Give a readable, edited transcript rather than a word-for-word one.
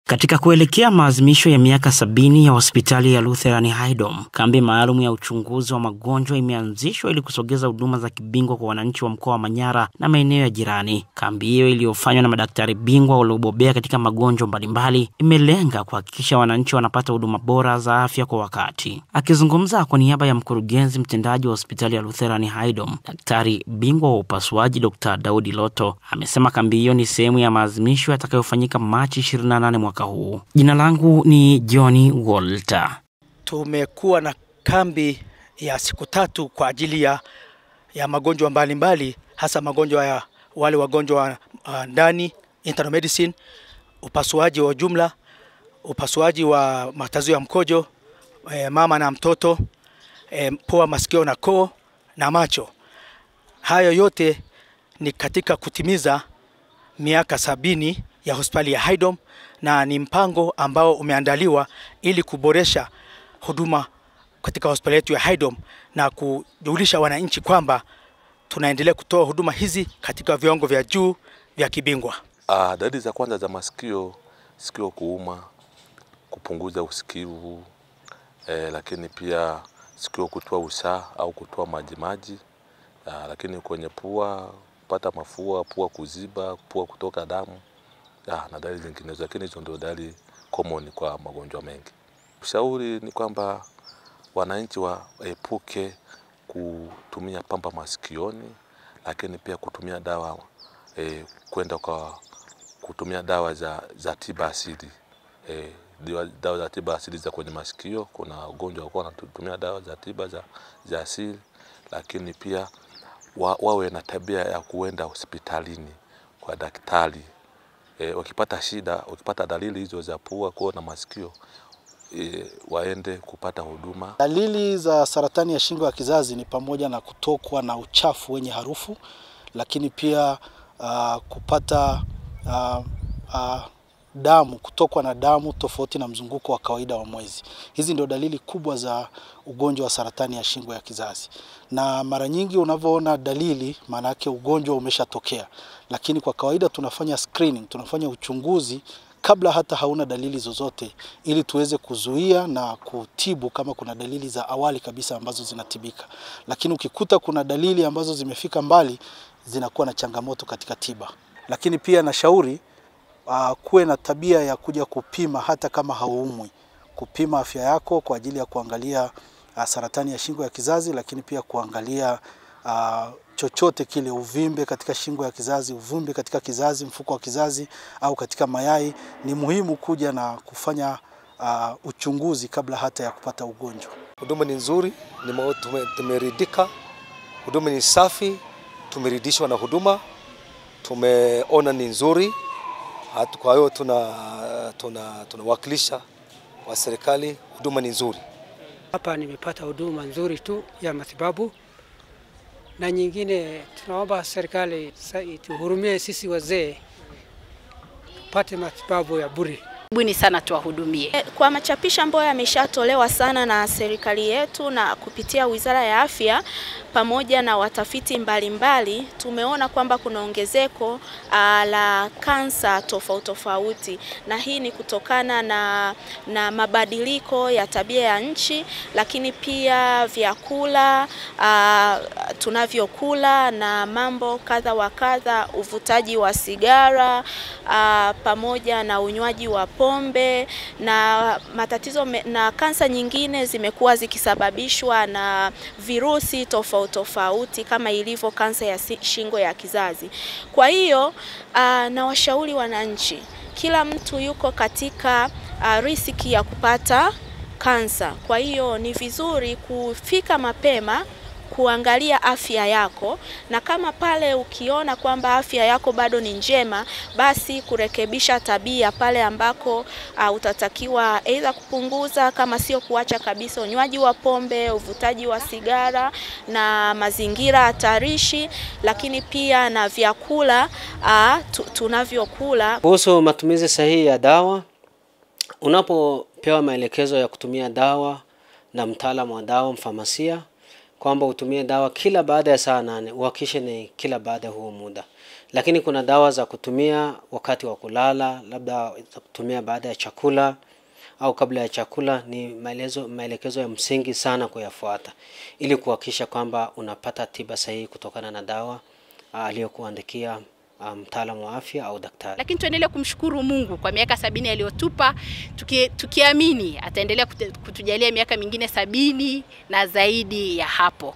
Katika kuelekea maadhimisho ya miaka 70 ya hospitali ya Lutheran Haydom, kambi maalum ya uchunguzi wa magonjwa imeanzishwa ili kusogeza huduma za kibingwa kwa wananchi wa mkoa wa Manyara na maeneo ya jirani. Kambi hiyo iliyofanywa na madaktari bingwa waliobobea katika magonjwa mbalimbali imelenga kuhakikisha wananchi wanapata huduma bora za afya kwa wakati. Akizungumza kwa niaba ya mkurugenzi mtendaji wa hospitali ya Lutheran Haydom, daktari bingwa wa upasuaji Dr. Daudi Loto amesema kambi hiyo ni sehemu ya maadhimisho yatakayofanyika Machi 28 mwaka huu. Jina langu ni Johnny Walter. Tumekuwa na kambi ya siku 3 kwa ajili ya magonjwa mbalimbali, hasa magonjwa ya wale wagonjwa ndani, internal medicine, upasuaji wa jumla, upasuaji wa matatizo ya mkojo, mama na mtoto, pua, masikio na koo na macho. Hayo yote ni katika kutimiza miaka 70 ya hospitali ya Haydom, na ni mpango ambao umeandaliwa ili kuboresha huduma katika hospitali yetu ya Haydom na kujulisha wananchi kwamba tunaendelea kutoa huduma hizi katika viwango vya juu vya kibingwa. Dalili za kwanza za masikio, sikio kuuma, kupunguza usikivu, lakini pia sikio kutoa usaha au kutoa majimaji, lakini kwenye pua kupata mafua, pua kuziba, pua kutoka damu, na dalili zingine, lakini hizo ndio dalili common kwa magonjwa mengi. Ushauri ni kwamba wananchi waepuke kutumia pamba masikioni, lakini pia kutumia dawa kwenda kwa kutumia dawa za tiba asili. Dawa za tiba asili za kwenye masikio, kuna ugonjwa wako wanatumia dawa za tiba za asili, lakini pia wawe na tabia ya kuenda hospitalini kwa daktari. Wakipata shida, wakipata dalili hizo za pua, koo na masikio, waende kupata huduma. Dalili za saratani ya shingo ya kizazi ni pamoja na kutokwa na uchafu wenye harufu, lakini pia kupata kutokwa na damu tofauti na mzunguko wa kawaida wa mwezi. Hizi ndio dalili kubwa za ugonjwa wa saratani ya shingo ya kizazi. Na mara nyingi unavyoona dalili, maana yake ugonjwa umeshatokea. Lakini kwa kawaida tunafanya screening, tunafanya uchunguzi kabla hata hauna dalili zozote, ili tuweze kuzuia na kutibu kama kuna dalili za awali kabisa ambazo zinatibika. Lakini ukikuta kuna dalili ambazo zimefika mbali, zinakuwa na changamoto katika tiba. Lakini pia nashauri kuwe na tabia ya kuja kupima hata kama hauumwi. Kupima afya yako kwa ajili ya kuangalia saratani ya shingo ya kizazi, lakini pia kuangalia chochote kile, uvimbe katika shingo ya kizazi, uvimbe katika kizazi, mfuko wa kizazi au katika mayai. Ni muhimu kuja na kufanya uchunguzi kabla hata ya kupata ugonjwa. Huduma ni nzuri, tumeridhika. Huduma ni safi, tumeridhishwa na huduma. Tumeona ni nzuri. Kwa hiyo tunawakilisha wa serikali, huduma ni nzuri. Hapa nimepata huduma nzuri tu ya matibabu, na nyingine tunaomba serikali tuhurumie sisi wazee tupate matibabu ya bure. Buni sana tuwahudumie. Kwa machapisho ambayo yameshatolewa sana na serikali yetu na kupitia Wizara ya Afya pamoja na watafiti mbalimbali, tumeona kwamba kuna ongezeko la kansa tofauti, na hii ni kutokana na mabadiliko ya tabia ya nchi, lakini pia vyakula tunavyokula na mambo kadha wa kadha, uvutaji wa sigara pamoja na unywaji wa pombe, na matatizo na kansa nyingine zimekuwa zikisababishwa na virusi tofauti kama ilivyo kansa ya shingo ya kizazi. Kwa hiyo na washauri wananchi, kila mtu yuko katika risiki ya kupata kansa. Kwa hiyo ni vizuri kufika mapema kuangalia afya yako, na kama pale ukiona kwamba afya yako bado ni njema, basi kurekebisha tabia pale ambako utatakiwa aidha kupunguza, kama sio kuacha kabisa, unywaji wa pombe, uvutaji wa sigara na mazingira hatarishi, lakini pia na vyakula tunavyokula. Kuhusu matumizi sahihi ya dawa, unapopewa maelekezo ya kutumia dawa na mtaalamu wa dawa, mfamasia, kwamba utumie dawa kila baada ya saa 8, uhakikishe ni kila baada ya huo muda. Lakini kuna dawa za kutumia wakati wa kulala, labda za kutumia baada ya chakula au kabla ya chakula. Ni maelekezo ya msingi sana kuyafuata ili kuhakikisha kwamba unapata tiba sahihi kutokana na dawa aliyokuandikia mtaalamu wa afya au daktari. Lakini tuendelee kumshukuru Mungu kwa miaka 70 aliyotupa, tukiamini ataendelea kutujalia miaka mingine 70 na zaidi ya hapo.